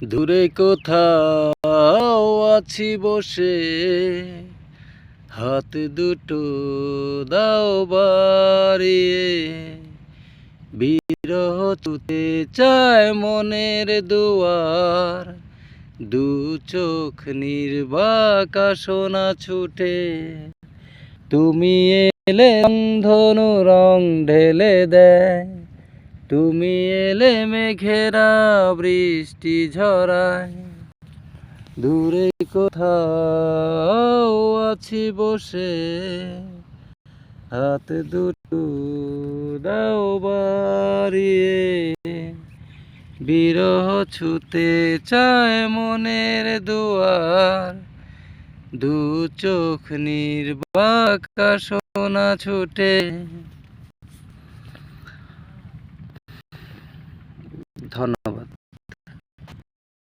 দূরে কোথাও আছি বসে, হাত দুটো দাও বাড়িয়ে, বিরহ ছুতে চায় মনের দুয়ার, দু চোখ নির্বাক সোনা ছুটে। তুমি এলে রংধনু রং ঢেলে দেয়, তুমি এলে মেঘেরা বৃষ্টি ঝরায়। দূরে কোথাও আছি বসে, হাত দুটো দাও বাড়িয়ে, বিরহ ছুতে চায় মনের দুয়ার, দু চোখ নির্বাক সোনা ছুটে। ধন্যবাদ।